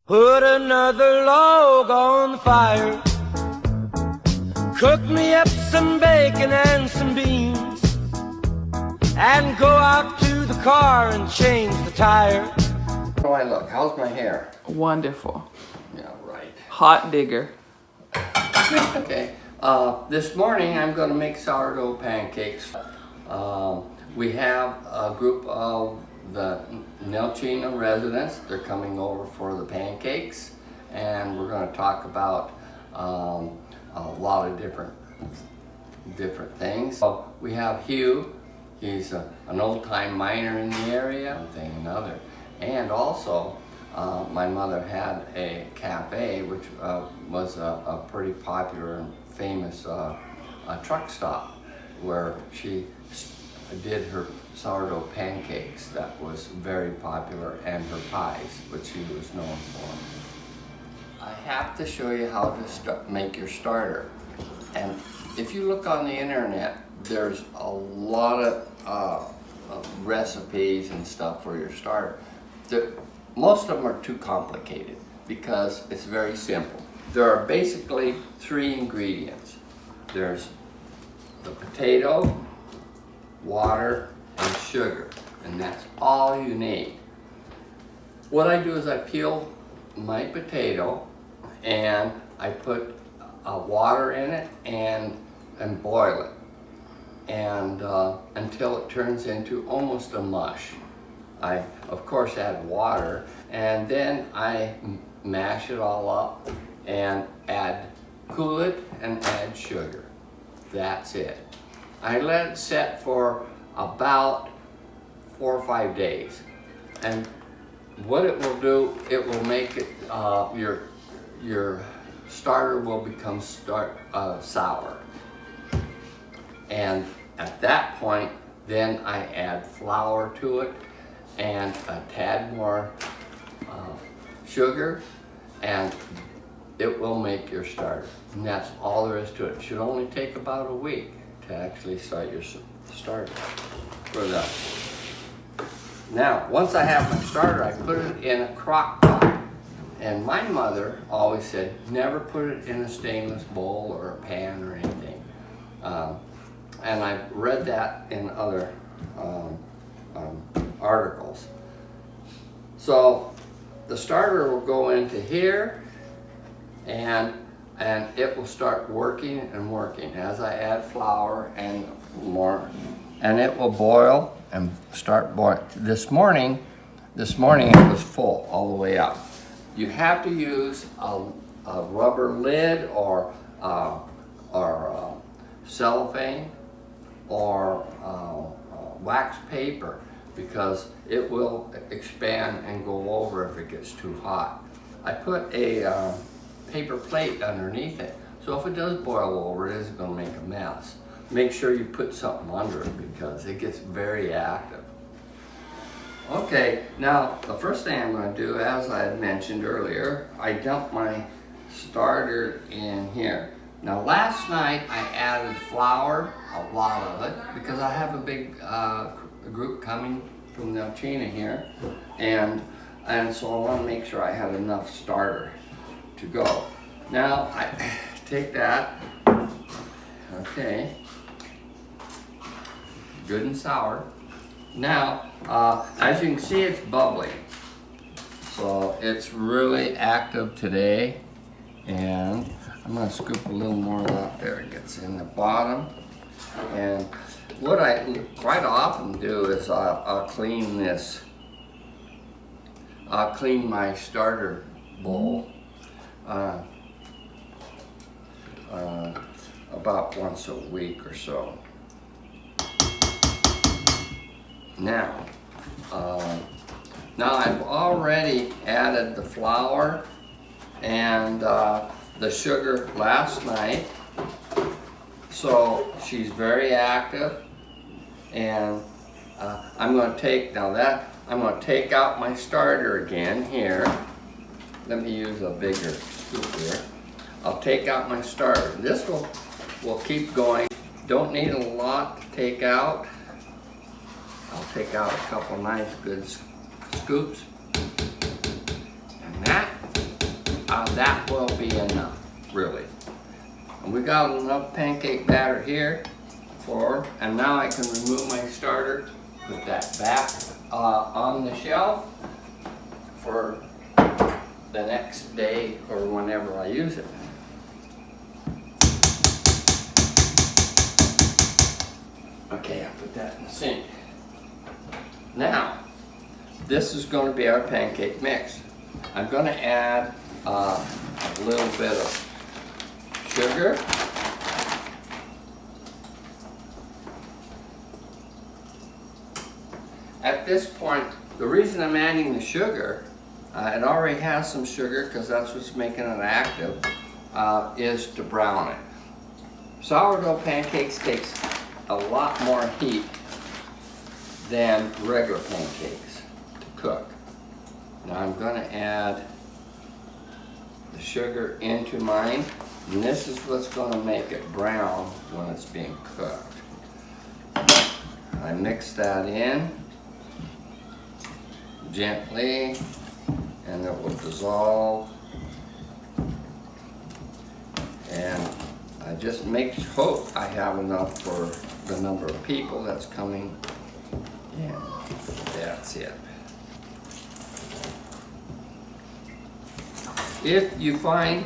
Put another log on the fire. Cook me up some bacon and some beans, and go out to the car and change the tire. How do I look? How's my hair? Wonderful. Yeah, right. Hot digger. Okay. This morning I'm going to make sourdough pancakes. We have a group of the Nelchina residents. They're coming over for the pancakes, and we're going to talk about a lot of different things. So we have Hugh. He's an old-time miner in the area, one thing and another. And also, my mother had a cafe, which was a pretty popular and famous truck stop, where she did her sourdough pancakes. That was very popular, and her pies, which she was known for. I have to show you how to make your starter. And if you look on the internet, there's a lot of recipes and stuff for your starter. Most of them are too complicated because it's very simple. There are basically 3 ingredients. There's the potato, water, and sugar, and that's all you need. What I do is I peel my potato and I put water in it and boil it, and until it turns into almost a mush. I of course add water, and then I mash it all up and cool it and add sugar. That's it. I let it set for about 4 or 5 days, and what it will do, it will make it your starter will become sour, and at that point then I add flour to it and a tad more sugar, and it will make your starter. And that's all there is to it. It should only take about a week to actually start your starter. Now, once I have my starter, I put it in a crock pot. And my mother always said, never put it in a stainless bowl or a pan or anything. And I've read that in other articles. So the starter will go into here, and it will start working and working as I add flour and more, and it will boil and start boiling. This morning it was full all the way up. You have to use a rubber lid or cellophane or wax paper, because it will expand and go over if it gets too hot. I put a paper plate underneath it, so if it does boil over, it isn't going to make a mess. Make sure you put something under it because it gets very active. Okay, now the first thing I'm going to do, as I had mentioned earlier, I dump my starter in here. Now last night I added flour, a lot of it, because I have a big group coming from Nelchina here, and so I want to make sure I have enough starter to go. Now I take that, okay, good and sour. Now, as you can see, it's bubbling. So it's really active today, and I'm going to scoop a little more of that there. It gets in the bottom. And what I quite often do is I'll clean this. I'll clean my starter bowl about once a week or so. Now I've already added the flour and the sugar last night, so she's very active, and I'm going to take out my starter again here. Let me use a bigger scoop here. I'll take out my starter. This will keep going. Don't need a lot to take out. I'll take out a couple nice good scoops, and that that will be enough, really. And we got enough pancake batter here and now I can remove my starter, put that back on the shelf for the next day or whenever I use it. Okay, I'll put that in the sink. Now, this is going to be our pancake mix. I'm going to add a little bit of sugar. At this point, the reason I'm adding the sugar, it already has some sugar because that's what's making it active, is to brown it. Sourdough pancakes takes a lot more heat than regular pancakes to cook. Now I'm going to add the sugar into mine, and this is what's going to make it brown when it's being cooked. I mix that in gently, and it will dissolve. And I just hope I have enough for the number of people that's coming in. That's it. If you find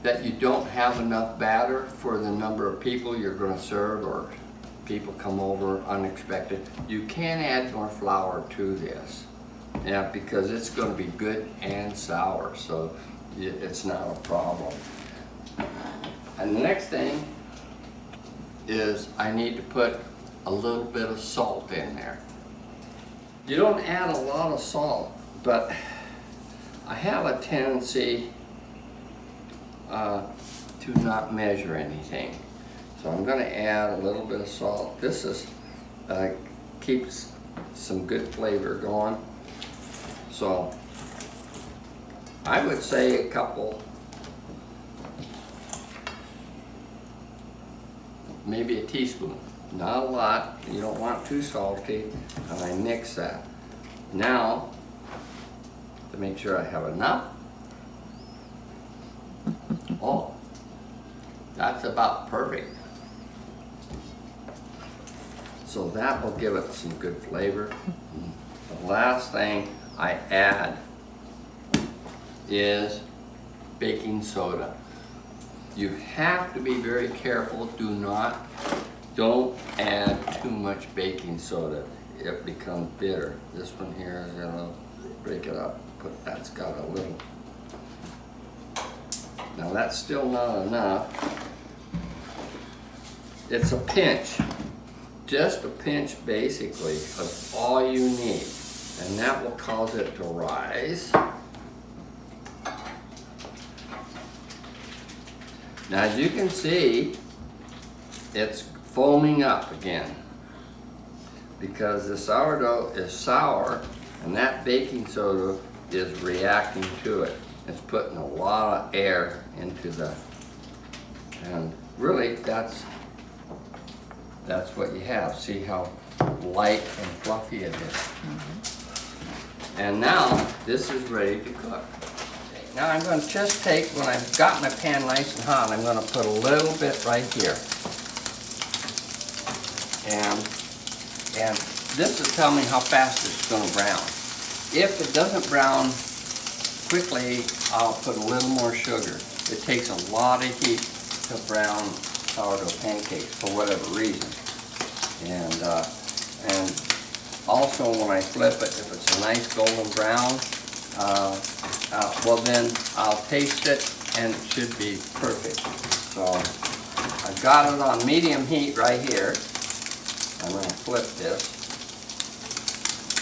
that you don't have enough batter for the number of people you're going to serve, or people come over unexpected, you can add more flour to this. Yeah, because it's going to be good and sour, so it's not a problem. And the next thing is I need to put a little bit of salt in there. You don't add a lot of salt, but I have a tendency to not measure anything. So I'm going to add a little bit of salt. This is keeps some good flavor going. So I would say a couple, maybe a teaspoon, not a lot. You don't want too salty. And I mix that. Now, to make sure I have enough, oh, that's about perfect. So that will give it some good flavor. The last thing I add is baking soda. You have to be very careful. Don't add too much baking soda. It becomes bitter. This one here is gonna break it up. That's got a little. Now that's still not enough. It's a pinch. Just a pinch basically is all you need. And that will cause it to rise. Now as you can see, it's foaming up again because the sourdough is sour and that baking soda is reacting to it. It's putting a lot of air into and really that's what you have. See how light and fluffy it is. Mm-hmm. And now this is ready to cook. Now I'm going to just take, when I've got my pan nice and hot, I'm going to put a little bit right here. And this will tell me how fast it's going to brown. If it doesn't brown quickly, I'll put a little more sugar. It takes a lot of heat to brown sourdough pancakes for whatever reason. And also when I flip it, if it's a nice golden brown, well then I'll taste it and it should be perfect. So I've got it on medium heat right here. I'm going to flip this.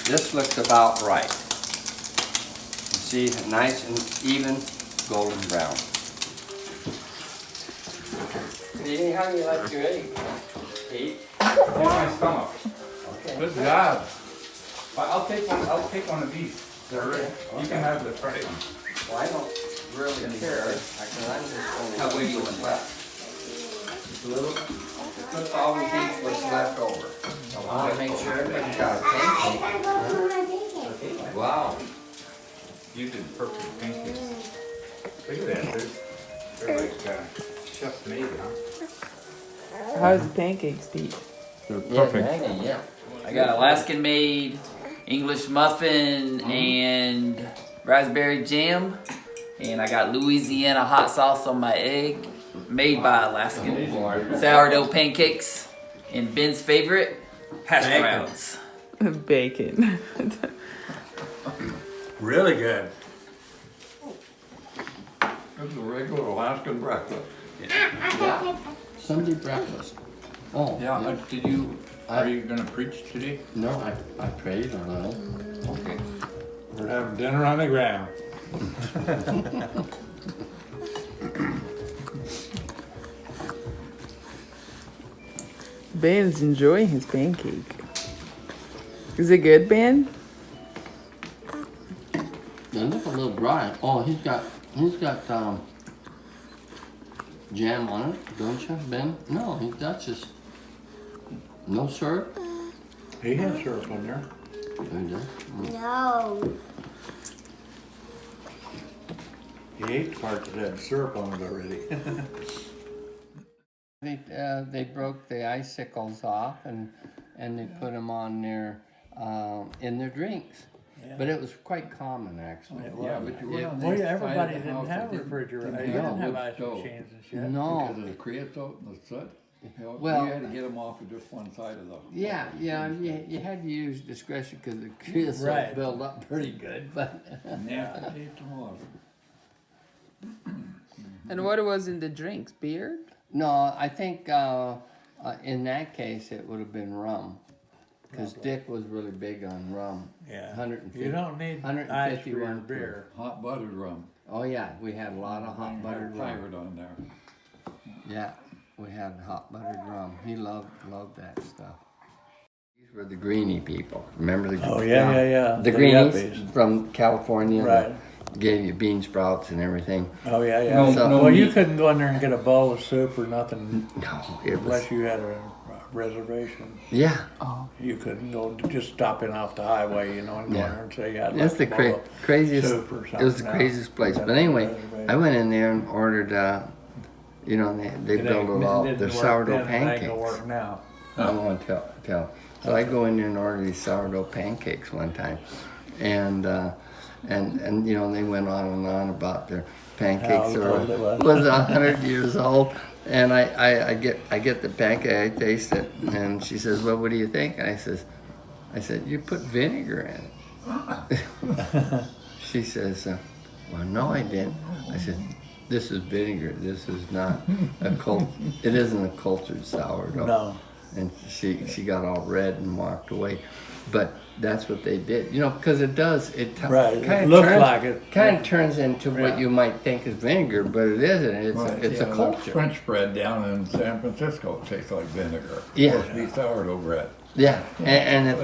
This looks about right. You see, nice and even golden brown. How do you like your egg? Heat? In my stomach. Okay. Good job. I'll take one of these. Okay. You can have the fried one. Well, I don't really care. I'm just only how big what's left. Just a little. Cook always eats what's left over. So I want to make sure everybody's got a pancake. Wow. You did perfect pancakes. Look at that. They're like chef made, huh? How's the pancakes, Pete? They're Yeah, Maggie, yeah. I got Alaskan made English muffin and raspberry jam. And I got Louisiana hot sauce on my egg, made by Alaskan. Sourdough pancakes. And Ben's favorite, hash browns. Bacon. Really good. It's a regular Alaskan breakfast. Yeah. Sunday breakfast. Oh, Yeah, did you, are you gonna preach today? no, I prayed a little. Okay. We're having dinner on the ground. Ben's enjoying his pancake. Is it good, Ben? They look a little dry. Oh, he's got jam on it, don't you, Ben? No, that's just no syrup. He has syrup on there. There you go. No. He ate the part that had syrup on it already. They broke the icicles off and they put them on their in their drinks. But it was quite common actually. Yeah, but you went on the Well, side yeah, of the everybody house didn't have that refrigerators. didn't They didn't have wood ice stove. machines and shit. No. Because of the creosote and the soot. You know, Well- you had to get them off of just one side of the. Yeah, you had to use discretion because the creosote Right. built up pretty good, but Yeah. Ate them off. And what was in the drinks? Beer? no, I think in that case it would have been rum. Because Dick was really big on rum. Yeah. 150. You don't need ice 151 for your beer. Hot buttered rum. Oh yeah, we had a lot of hot buttered rum. Flavored on there. Yeah, we had hot buttered rum. He loved that stuff. These were the greenie people. Remember the Oh, yeah. The The greenies yuppies. from California Right. that gave you bean sprouts and everything. Oh, yeah. No Well, you meat. couldn't go in there and get a bowl of soup or nothing No, it was unless you had a reservation. yeah. Oh. You couldn't go just stop in off the highway, and go in there and say, "Yeah, I'd That's like the a bowl of craziest. soup or It was the something." craziest place. You had But to have a anyway, reservation. I went in there and ordered. They built it all. Their sourdough It ain't gonna pancakes. work now. I want to tell. So I go in there and order these sourdough pancakes one time, and they went on about their pancakes How old it was. was 100 years old. And I get the pancake, I taste it, and she says, "Well, what do you think?" And I said, "You put vinegar in it." She says, "Well, no, I didn't." I said, "This is vinegar. This is not it isn't a cultured sourdough." No. And she got all red and walked away. But that's what they did, because it does. Right, it looks like it. Kind of turns into what Yeah. you might think is vinegar, but it isn't. It's a the culture. French bread down in San Francisco tastes like vinegar. Yeah. It's supposed to be sourdough bread. Yeah, and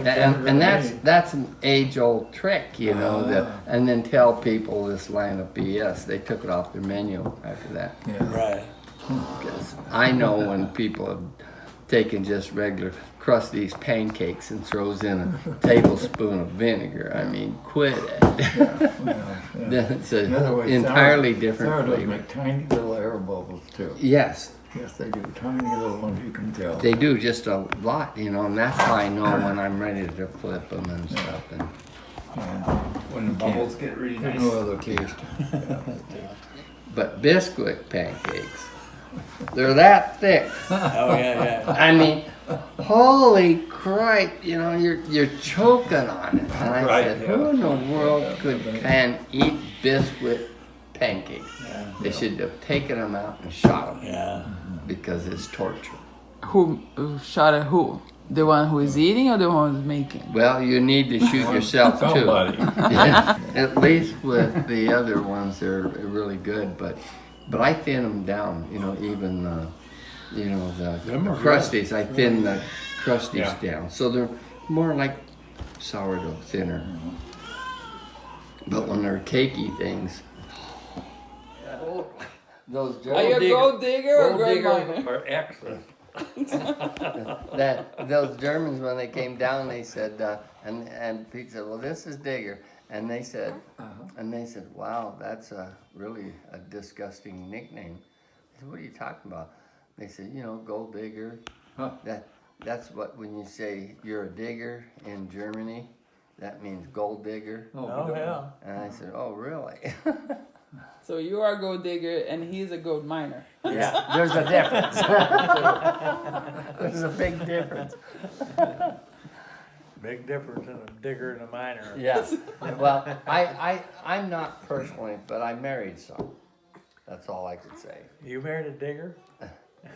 vinegar. that's an age-old trick, and then tell people this line of BS. They took it off their menu after that. Yeah. Right. Because I know when people have taken just regular Krusty's pancakes and throws in a tablespoon of vinegar. I mean, quit it. Then it's In other an words, entirely different sourdoughs flavor. make tiny little air bubbles too. Yes, Yes, they do. Tiny little ones, you can tell. they do just a lot, and that's how I know when I'm ready to flip them and stuff. And When the bubbles get really There's nice. no other taste. but biscuit pancakes, they're that thick. Oh, yeah. I mean, holy Christ, you're choking on it. And I Right, said, yeah. who in the world can eat biscuit pancakes? They should have taken them out and shot them Yeah. because it's torture. Who shot at who? The one who is eating or the one who's making? Well, you need to shoot yourself too. Somebody. Yeah, at least with the other ones, they're really good, but I thin them down, even the Them are Krusties, I thin the Krusties Yeah. down. So they're more like sourdough, thinner. But when they're cakey things, those Are you a gold digger or gold miner? Or excellent. those Germans, when they came down, they said, and Pete said, "Well, this is Digger." And they said, wow, that's really a disgusting nickname. I said, what are you talking about? They said, gold digger. Huh. That's what, when you say you're a digger in Germany, that means gold digger. Oh, yeah. And I said, oh, really? So you are a gold digger and he's a gold miner. Yeah, there's a difference. There's a big difference. Big difference in a digger and a miner. Yeah. Well, I'm not personally, but I married some. That's all I could say. You married a digger?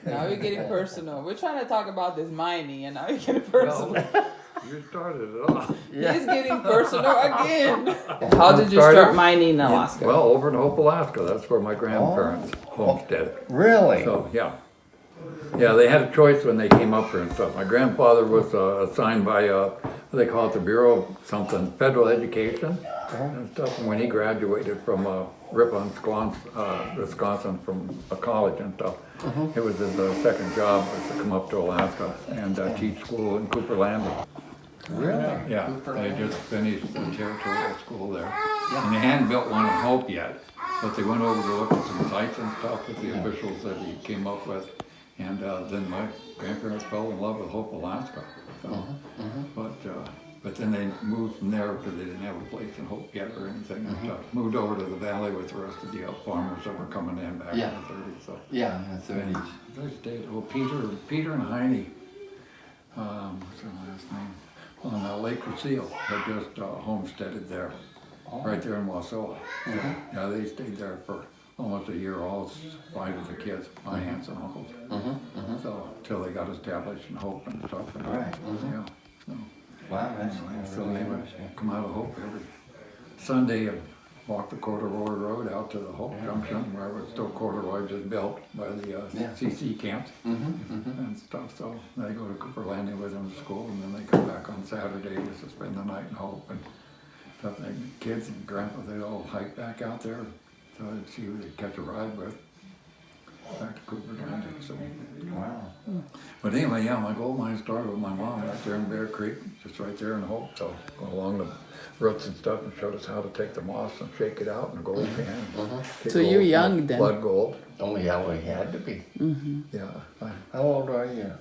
Now we're getting personal. We're trying to talk about this mining and now we're getting personal. You started it off. He's getting personal again. How did you start mining in Alaska? Well, over in Hope, Alaska. That's where my grandparents homesteaded. Really? So, yeah. Yeah, they had a choice when they came up here and stuff. My grandfather was assigned by, what they call it, the Bureau of something, Federal Education and stuff. And when he graduated from Ripon, Wisconsin, from a college and stuff, it was his second job was to come up to Alaska and teach school in Cooper Landing. Really? Yeah, they just finished the territorial school there. And they hadn't built one in Hope yet, but they went over to look at some sites and stuff with the officials that he came up with. And then my grandparents fell in love with Hope, Alaska. So, but then they moved from there because they didn't have a place in Hope yet or anything. And moved over to the valley with the rest of the farmers that were coming in back in the 30s. So. Yeah, in the 30s. They stayed, Peter and Heine, what's their last name? On Lake Lucille, they just homesteaded there, right there in Wasilla. Yeah, they stayed there for almost a year, all 5 of the kids, my aunts and uncles. So, till they got established in Hope and stuff. And Right. Yeah. So, Wow, that's so really they would interesting. come out of Hope every Sunday and walk the Corduroy Road out to the Hope Junction, where it was still Corduroy, just built by the CC camps and stuff. So they go to Cooper Landing with them to school, and then they come back on Saturday just to spend the night in Hope and stuff. And the kids and grandpa, they'd all hike back out there to see who they'd catch a ride with back to Cooper Landing. So. Wow. But anyway, yeah, my gold mine started with my mom right there in Bear Creek, just right there in Hope. So go along the roots and stuff and showed us how to take the moss and shake it out in a gold pan. So you're young then? Blood gold. Oh, yeah, we had to be. Yeah. How old are you?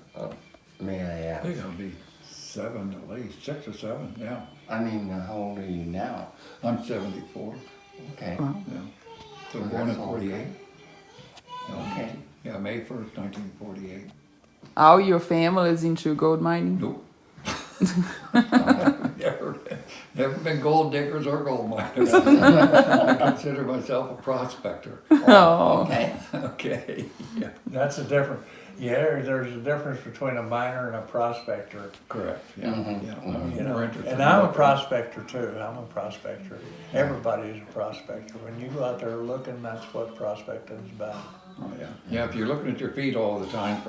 May I I ask? think I'll be 7 at least, 6 or 7, yeah. I mean, how old are you now? I'm 74. Okay. Yeah. So born in That's all 48. Okay. Yeah, May 1st, 1948. All your family is into gold mining? Nope. Never been gold diggers or gold miners. I consider myself a prospector. Oh. Okay. Okay. Yeah. That's a different, there's a difference between a miner and a prospector. Correct. Yeah. Yeah. I'm more interested And in I'm a what- prospector too. I'm a prospector. Everybody is a prospector. When you go out there looking, that's what prospecting is about. Oh, yeah. Yeah. If you're looking at your feet all the time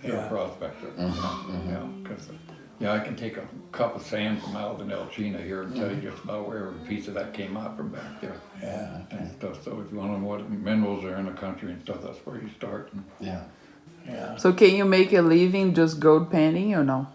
you're Yeah. a prospector. Yeah. Because I can take a cup of sand from out of the Nelchina here and tell you just about where a piece of that came out from back there. Yeah. And stuff. So if you want to know what minerals are in the country and stuff, that's where you start. Yeah. Yeah. So can you make a living just gold panning or no?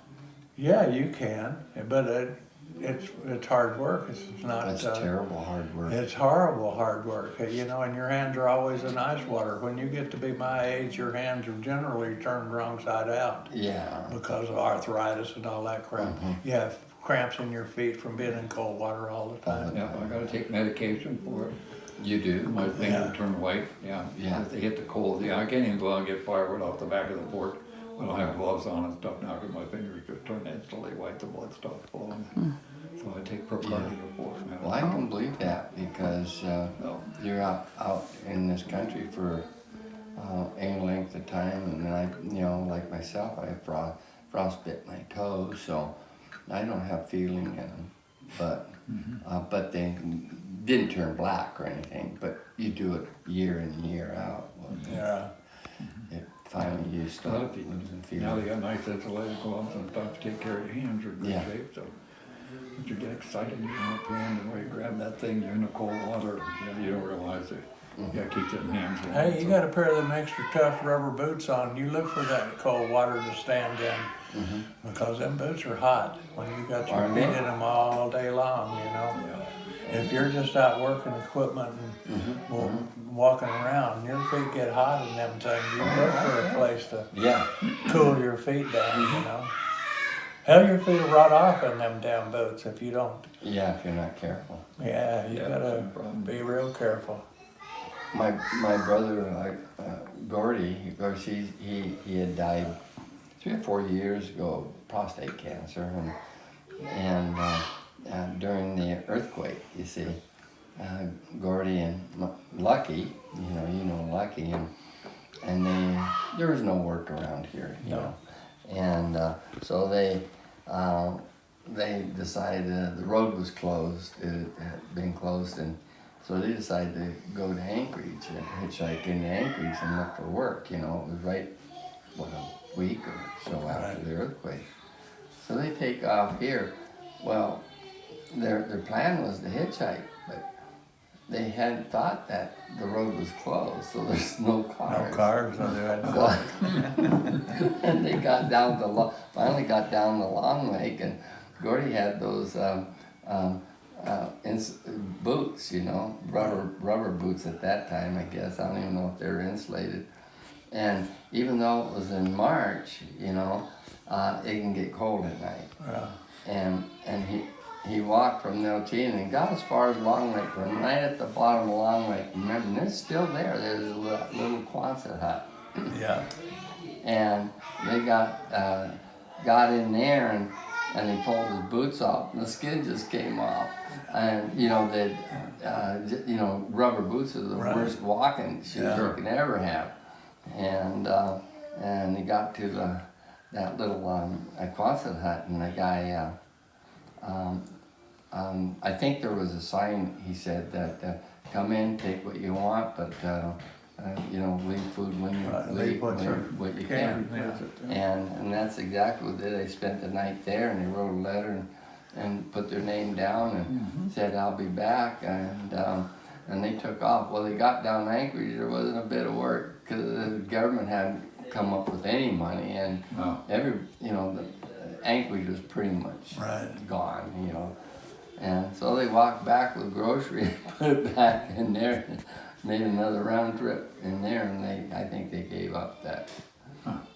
Yeah, you can, but it's hard work. It's not. That's terrible hard work. It's horrible hard work, and your hands are always in ice water. When you get to be my age, your hands are generally turned wrong side out Yeah. because of arthritis and all that crap. You have cramps in your feet from being in cold water all the time. Yeah, I got to take medication for it. You do? My fingers turn white. Yeah. Yeah. If they hit the cold. Yeah, I can't even go out and get firewood off the back of the porch. But I have gloves on and stuff now because my fingers just turn instantly white. The blood stops flowing. So I take Procardia for it now. Well, I can believe that because you're out in this country for any length of time, and I, like myself, I have frostbit my toes, so I don't have feeling in them, but they didn't turn black or anything. But you do it year in and year out. Yeah. It finally you start losing feeling. Now they got nice insulated gloves and stuff to take care of your hands. You're in good Yeah. shape. So but you get excited, you come up hand and when you grab that thing, you're in the cold water. You don't realize it. You gotta keep it in hands. Hey, you got a pair of them extra tough rubber boots on. You look for that cold water to stand in because them boots are hot when you got your Are feet they? in them all day long. Yeah. If you're just out working equipment and walking around, your feet get hot in them things. You look for a place to Yeah. cool your feet down, you know. Hell, your feet will rot off in them damn boots if you don't. Yeah, if you're not careful. Yeah, you gotta be real careful. My brother, Gordy, of course, he had died 3 or 4 years ago, of prostate cancer, and during the earthquake, you see, Gordy and Lucky, you know Lucky, and there was no work around here, you know, and so they decided the road was closed, it had been closed, and so they decided to go to Anchorage and hitchhike into Anchorage and look for work. You know, it was right, a week or so after the earthquake. So they take off here. Well, their plan was to hitchhike, but they hadn't thought that the road was closed, so there's no cars. No cars, so they had to walk. And they got down finally got down the Long Lake, and Gordy had those boots, you know, rubber boots at that time, I guess. I don't even know if they were insulated. And even though it was in March, you know, it can get cold at night. Yeah. And he walked from Nelchina and got as far as Long Lake, from right at the bottom of Long Lake. Remember, and it's still there. There's a little Quonset hut. Yeah. And they got in there and he pulled his boots off, and the skin just came off. And you know, rubber boots are the worst walking shoes you can ever have. And he got to that little Quonset hut, and the guy, I think there was a sign. He said that come in, take what you want, but you know, leave food when you leave what you can. And that's exactly what they did. They spent the night there, and they wrote a letter and put their name down and said, "I'll be back," and they took off. Well, they got down Anchorage. There wasn't a bit of work because the government hadn't come up with any money, and the Anchorage was pretty much gone, you know. And so they walked back with groceries, put it back in there, and made another round trip in there, and I think they gave up that.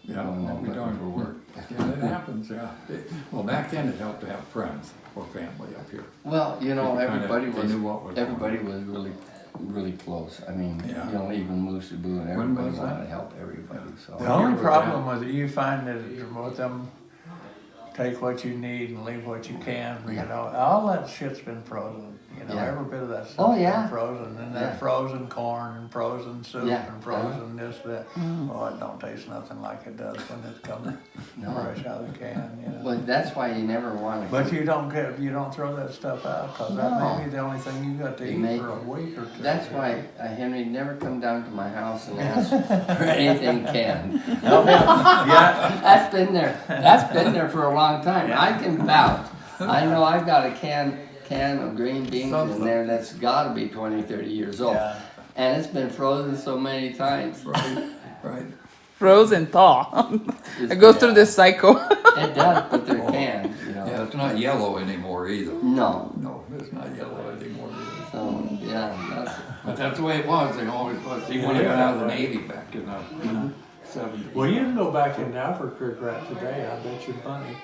Yeah, we don't for work. Yeah, it happens. Yeah. Well, back then it helped to have friends or family up here. Well, you know, everybody was really really, really close. I mean, you know, even Moose Boo and everybody wanted to help everybody. So The only problem with it, you find that with them, take what you need and leave what you can. You know, all that shit's been frozen. You know, every bit of that stuff's been frozen, and that frozen corn and frozen soup and frozen this, that. Oh, it don't taste nothing like it does when it's coming fresh out of the can. You know. Well, that's why you never want to. But you don't throw that stuff out, because that may be the only thing you got to eat for a week or two. That's why Henry never come down to my house and ask for anything canned. That's been there. That's been there for a long time. I can vouch. I know I've got a can of green beans in there that's got to be 20, 30 years old. Yeah. And it's been frozen so many times. Right. Frozen thaw. It goes through this cycle. It does, but they're canned, you know. Yeah, it's not yellow anymore either. No. No, it's not yellow anymore either. So, yeah. But that's the way it was. They always was. Even when I got out of the Navy back in the 70s. Well, you can go back into Africa right today. I bet you money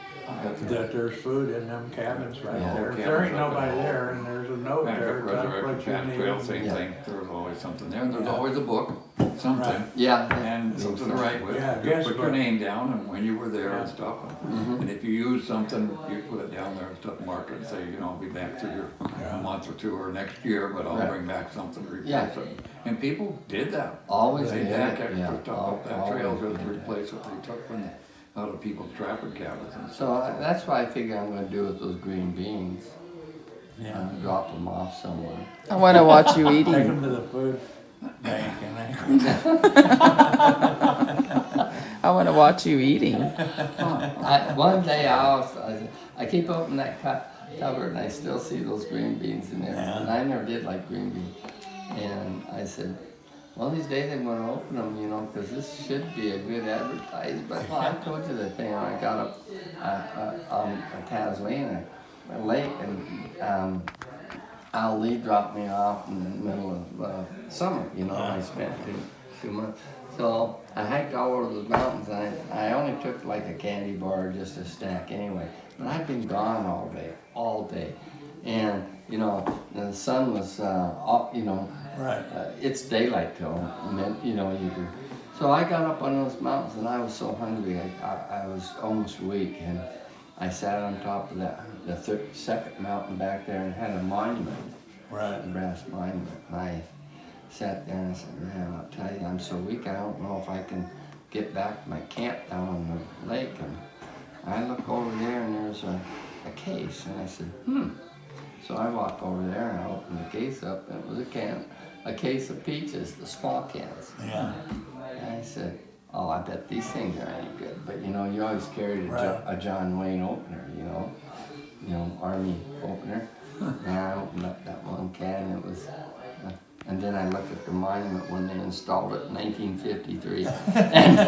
that there's food in them cabins right there. If there ain't nobody there, and there's a note there, that's what you need. Trail, same thing. There was always something there, and there's always a book, something. Yeah. And something to write with. Yeah, You put your name down and when you were there and stuff. And if you use something, you put it down there and stuff, mark it, and say, you know, I'll be back to your a month or two or next year, but I'll bring back something to replace it. And people did that. Always they did back it. extra stuff up that trail just to replace what they took from out of people's trapping cabins and stuff. So that's what I figure I'm going to do with those green beans. Drop them off somewhere. I want to watch you eating. Take them to the food bank and I want to watch you eating. One day I keep opening that cupboard and I still see those green beans in there. And I never did like green beans. And I said, well, these days I'm going to open them, you know, because this should be a good advertisement. But I told you the thing when I got up on Tasmania, a lake, and Ali dropped me off in the middle of summer, you know, I spent 2 months. So I hiked all over the mountains, and I only took like a candy bar or just a snack anyway. But I'd been gone all day. And, you know, the sun was, you know, it's daylight till, you know, you do. So I got up on those mountains, and I was so hungry, I was almost weak. And I sat on top of the second mountain back there and had a monument, a brass monument. And I sat there and I said, man, I'll tell you, I'm so weak, I don't know if I can get back to my camp down on the lake. And I look over there and there's a case, and I said, So I walked over there and I opened the case up, and it was a case of peaches, the small cans. Yeah. And I said, oh, I bet these things are any good. But you know, you always carried a John Wayne opener, you know, Army opener. And I opened up that one can, and it was, and then I looked at the monument when they installed it in 1953. And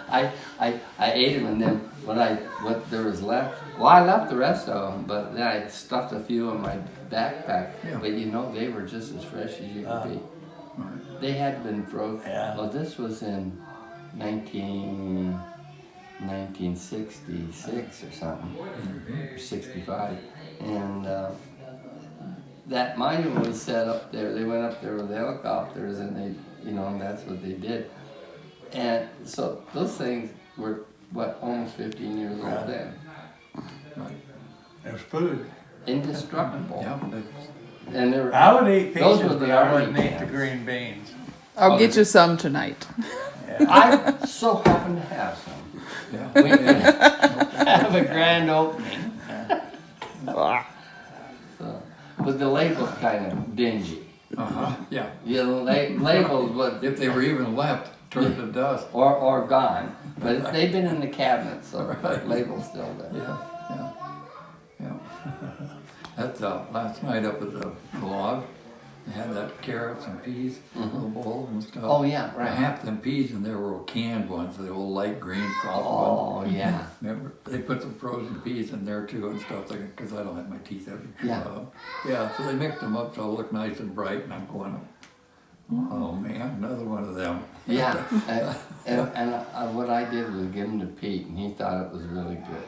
I ate them, and then what there was left, well, I left the rest of them, but then I stuffed a few in my backpack. Yeah. But you know, they were just as fresh as you could be. They had been frozen. Yeah. Well, this was in 1966 or something, or 65. And that monument was set up there. They went up there with helicopters, and they, you know, and that's what they did. And so those things were, what, almost 15 years old then. It was food. Indestructible. Yeah. And they were, I would eat those peaches, were the but I wouldn't army eat the cans. green beans. I'll get you some tonight. I so happen to have some. Yeah. We could have a grand opening. So, but the label's kind of dingy. Yeah. You know, labels, but If they were even left, turned to dust. or gone. But they've been in the cabinet, so the label's still there. Yeah. That's last night up at the log. They had that carrots and peas, little bowls and stuff. Oh yeah, right. Half them peas in there were canned ones, the old light green frosted ones. Oh yeah. Remember, they put some frozen peas in there too and stuff, because I don't have my teeth every. Yeah. Yeah, so they mixed them up so it looked nice and bright, and I'm going, oh man, another one of them. Yeah, and what I did was give him to Pete, and he thought it was really good.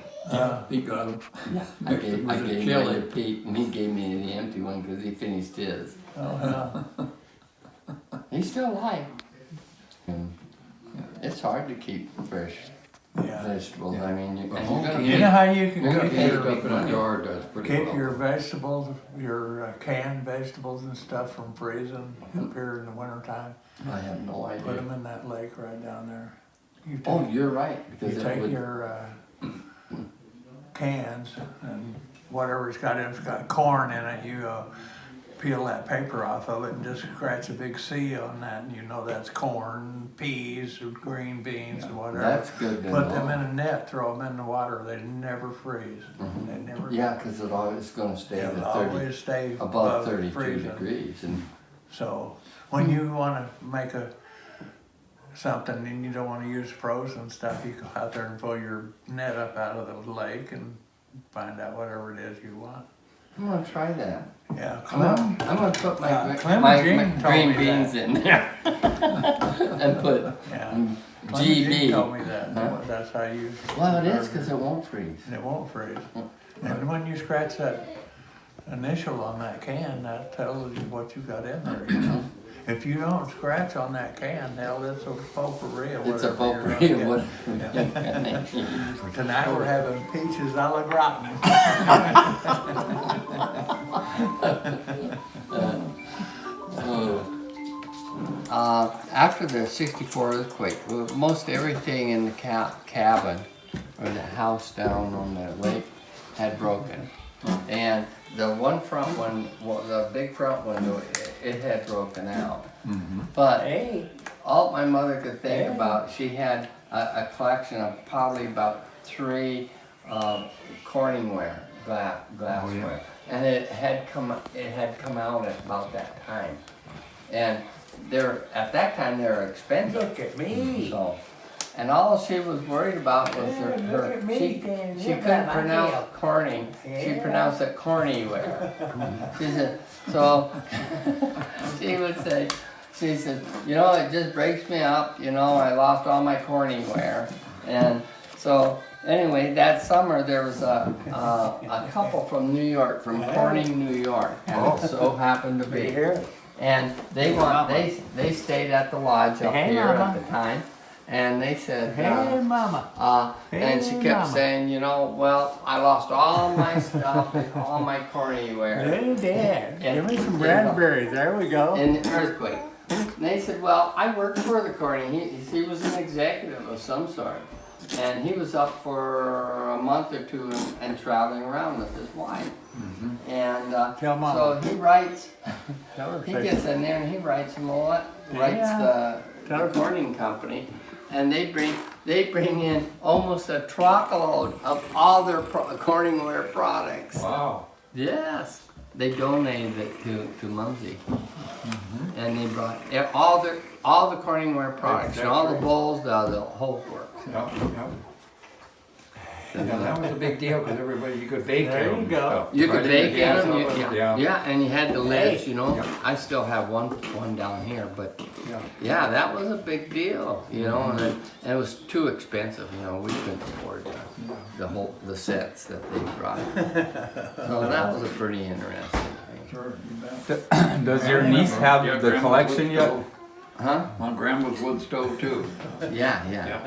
He got them. Yeah, I Mixed gave them with the mine chili. to Pete, and he gave me the empty one because he finished his. Oh, yeah. He's still alive. And it's hard to keep fresh vegetables. Yeah. I mean, But and home you're gonna You pay- know how you can You're gonna keep pay your, big Up in a money. jar does pretty keep well. your vegetables, your canned vegetables and stuff from freezing up here in the wintertime? I have no Put idea. them in that lake right down there. You take, Oh, you're right. you Because it take would, your cans and whatever it's got corn in it, you peel that paper off of it and just scratch a big C on that, and you know that's corn, peas, or green beans, or whatever. that's good to Put know. them in a net, throw them in the water. They never freeze. They never. Yeah, because it's going to stay It'll at 30, always stay above 32 freezing. degrees. And So when you want to make something and you don't want to use frozen stuff, you go out there and pull your net up out of the lake and find out whatever it is you want. I'm going to try that. Yeah, I'm going to put my Clem my Jean told green me beans that. in there and put Yeah. GB. Jean told me that. Huh? That's how you use it. Well, it is because it won't freeze. It won't freeze. And when you scratch that initial on that can, that tells you what you got in there, you know? If you don't scratch on that can, hell, it's a potpourri or It's a whatever. potpourri of you're what. gonna get. Tonight we're having peaches a la gratin. After the '64 earthquake, most everything in the cabin or the house down on the lake had broken, and the one front one, the big front window, it had broken out. But all my mother could think about, she had a collection of probably about 3 Corningware glassware, and it had come out at about that time, and at that time they were expensive. Look at me. So, And all she was worried about was she couldn't pronounce Corning. She pronounced it Cornyware. She said, so she would say, she said, you know, it just breaks me up, you know, I lost all my Cornyware. And so anyway, that summer there was a couple from New York, from Corning, New York, and it so happened to be here. And they stayed at the lodge up here at the time. And they said, Hey, Mama. and she kept saying, you know, well, I lost all my stuff, all my Cornyware. Hey, Dad. Give me some raspberries. There we go. In the earthquake. And they said, well, I worked for the Corning. He was an executive of some sort. And he was up for a month or two and traveling around with his wife. And so he writes, he gets in there and he writes them a lot, writes the Corning company. And they bring in almost a truckload of all their Corningware products. Wow. Yes. They donated it to Mumsy. And they brought all the Corningware products, and all the bowls, the whole works. Yep. Yeah, that was a big deal because everybody, you could bake There them. you go. You could bake in them, Yeah. and you had the lids, you know. Yeah. I still have one down here, but Yeah. yeah, that was a big deal, you know, and it was too expensive, you know. We couldn't afford the sets that they brought. So that was a pretty interesting thing. Sure, you bet. Does your niece have Yeah, the Grandma's collection wood yet? stove. Huh? My grandma's wood stove too. Yeah. Yeah,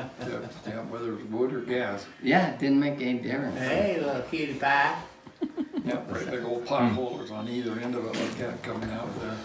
whether it's wood or gas. Yeah, it didn't make any difference. Hey, little cutie pie. Yep, right, big old pot holders on either end of it like that coming out of there.